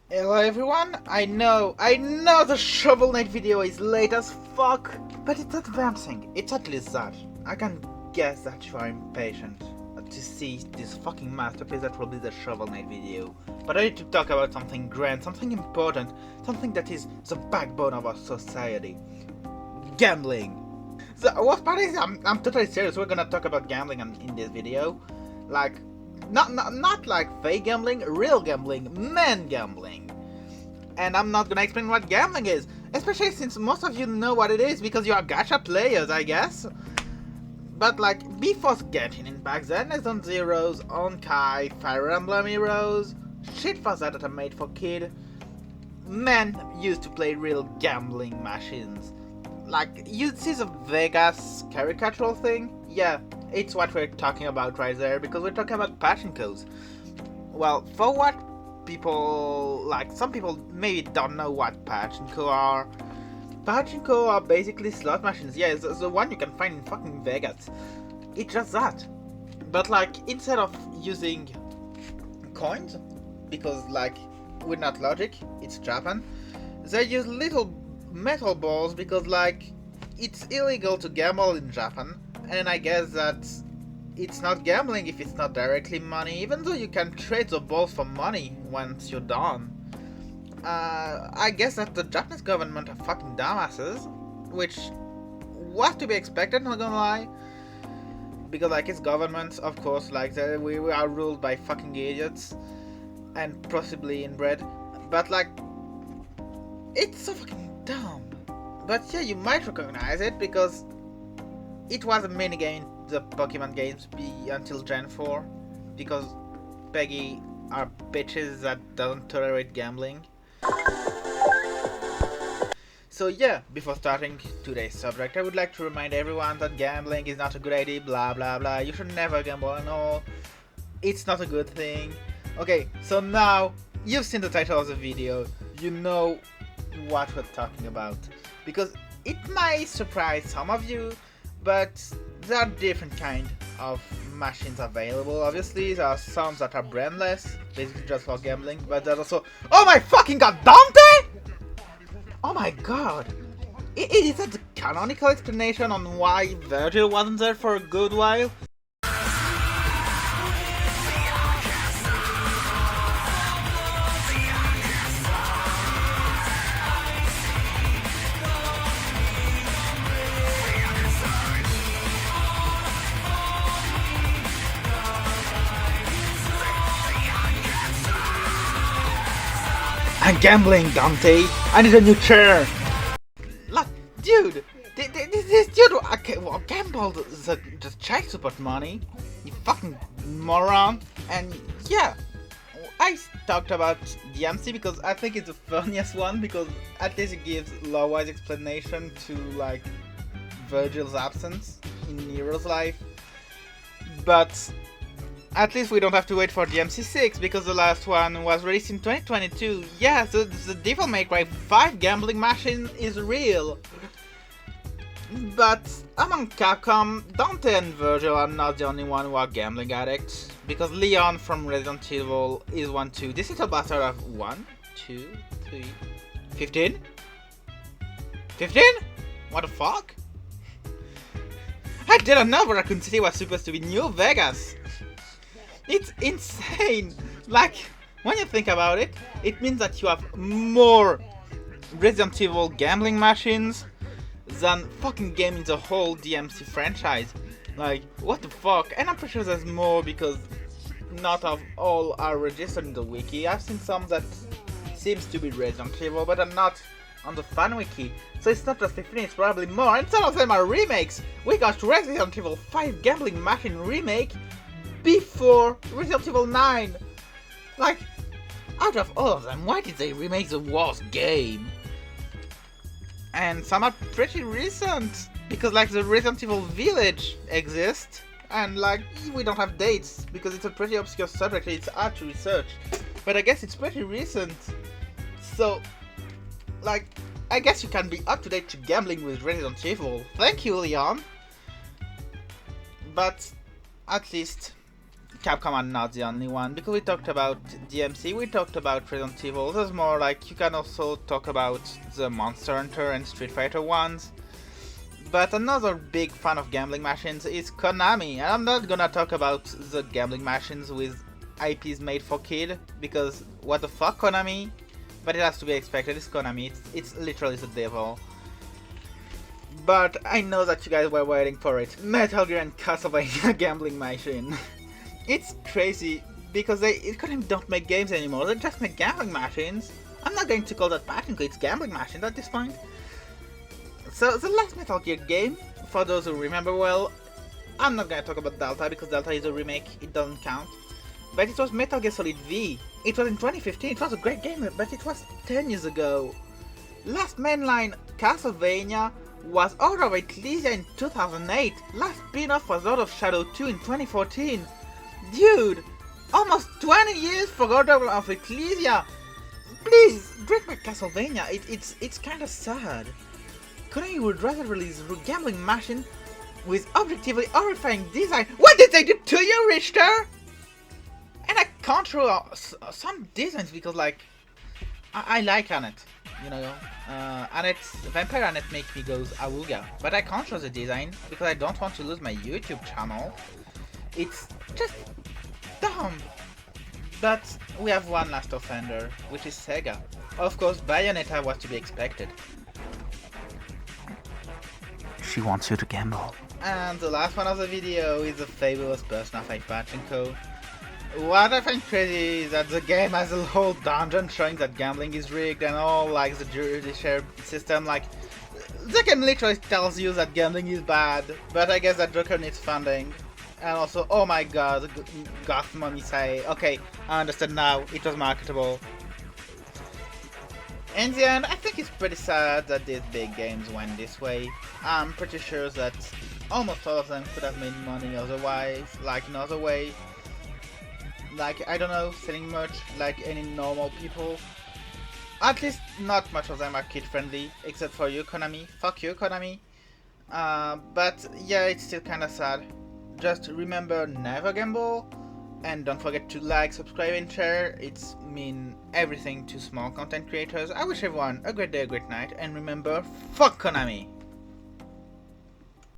Hello everyone, I know the Shovel Knight video is late as fuck, but it's advancing, it's at least that. I can guess that you are impatient to see this fucking masterpiece that will be the Shovel Knight video. But I need to talk about something grand, something important, something that is the backbone of our society. Gambling. The worst part is I'm totally serious, we're gonna talk about gambling in this video. Like, not like fake gambling, real gambling, man gambling. And I'm not gonna explain what gambling is, especially since most of you know what it is because you are gacha players, I guess. But like, before Genshin Impact, Zen Zeros, Onkai, Fire Emblem Heroes, shit for that are made for kid, men used to play real gambling machines. Like, you see the Vegas caricatural thing? Yeah, it's what we're talking about right there, because we're talking about pachinkos. Well, for what people, like, some people maybe don't know what pachinko are. Pachinko are basically slot machines, yeah, it's the one you can find in fucking Vegas. It's just that. But like, instead of using coins, because like, we're not logic, it's Japan, they use little metal balls because like, it's illegal to gamble in Japan. And I guess that it's not gambling if it's not directly money, even though you can trade the balls for money once you're done. I guess that the Japanese government are fucking dumbasses, which was to be expected, not gonna lie. Because like, it's governments, of course, like we are ruled by fucking idiots and possibly inbred. But like, it's so fucking dumb. But yeah, you might recognize it because it was a minigame in the Pokemon games until Gen 4, because Peggy are bitches that don't tolerate gambling. So yeah, before starting today's subject, I would like to remind everyone that gambling is not a good idea, blah blah blah, you should never gamble at all, it's not a good thing. Okay, so now, you've seen the title of the video, you know what we're talking about, because it might surprise some of you, but there are different kind of machines available. Obviously, there are some that are brandless, basically just for gambling, but there's also... Oh my fucking god, Dante! Oh my god! Is that the canonical explanation on why Virgil wasn't there for a good while? I'm gambling, Dante! I need a new chair! Like, dude! This dude gambled the child support money, you fucking moron! And yeah, I talked about DMC because I think it's the funniest one, because at least it gives law-wise explanation to like Virgil's absence in Nero's life. But at least we don't have to wait for DMC6 because the last one was released in 2022. Yeah, so the Devil May Cry 5 gambling machine is real. But among Capcom, Dante and Virgil are not the only one who are gambling addicts, because Leon from Resident Evil is one too. This little bastard of 1, 2, 3, 15? 15? What the fuck? I didn't know Raccoon City was supposed to be New Vegas. It's insane! Like, when you think about it, it means that you have more Resident Evil gambling machines than fucking game in the whole DMC franchise. Like, what the fuck? And I'm pretty sure there's more because not of all are registered in the wiki. I've seen some that seems to be Resident Evil but are not on the fan wiki. So it's not just 15, it's probably more, and some of them are remakes! We got Resident Evil 5 gambling machine remake before Resident Evil 9! Like, out of all of them, why did they remake the worst game? And some are pretty recent, because like the Resident Evil Village exists, and like, we don't have dates, because it's a pretty obscure subject, it's hard to research. But I guess it's pretty recent. So, like, I guess you can be up to date to gambling with Resident Evil. Thank you, Leon! But, at least, Capcom are not the only one, because we talked about DMC, we talked about Resident Evil. There's more like you can also talk about the Monster Hunter and Street Fighter ones. But another big fan of gambling machines is Konami, and I'm not gonna talk about the gambling machines with IPs made for kid, because what the fuck, Konami? But it has to be expected, it's Konami, it's literally the devil. But I know that you guys were waiting for it. Metal Gear and Castlevania gambling machine. It's crazy, because Konami don't make games anymore, they just make gambling machines. I'm not going to call that pachinko, it's gambling machines at this point. So the last Metal Gear game, for those who remember well, I'm not gonna talk about Delta because Delta is a remake, it doesn't count. But it was Metal Gear Solid V. It was in 2015, it was a great game, but it was 10 years ago. Last mainline Castlevania was Order of Ecclesia in 2008. Last spin-off was Lord of Shadow 2 in 2014. Dude, almost 20 years for Order of Ecclesia. Please, bring back Castlevania, it's kinda sad. Konami would rather release a gambling machine with objectively horrifying design. What did they do to you, Richter? And I can't rule some designs because, like, I like Annette, you know. Vampire Annette makes me go awooga, but I can't show the design because I don't want to lose my YouTube channel. It's just dumb. But we have one last offender, which is Sega. Of course, Bayonetta was to be expected. She wants you to gamble. And the last one of the video is the fabulous Persona 5 Pachinko. What I find crazy is that the game has a whole dungeon showing that gambling is rigged and all, like the judiciary system, like the game literally tells you that gambling is bad, but I guess that Joker needs funding. And also, oh my god, goth mommy say, okay, I understand now, it was marketable. In the end, I think it's pretty sad that these big games went this way. I'm pretty sure that almost all of them could have made money otherwise, like another way. Like, I don't know, selling merch like any normal people. At least not much of them are kid friendly, except for you, Konami. Fuck you, Konami. But yeah, it's still kinda sad. Just remember, never gamble. And don't forget to like, subscribe and share, it's mean everything to small content creators. I wish everyone a great day, a great night, and remember, fuck Konami!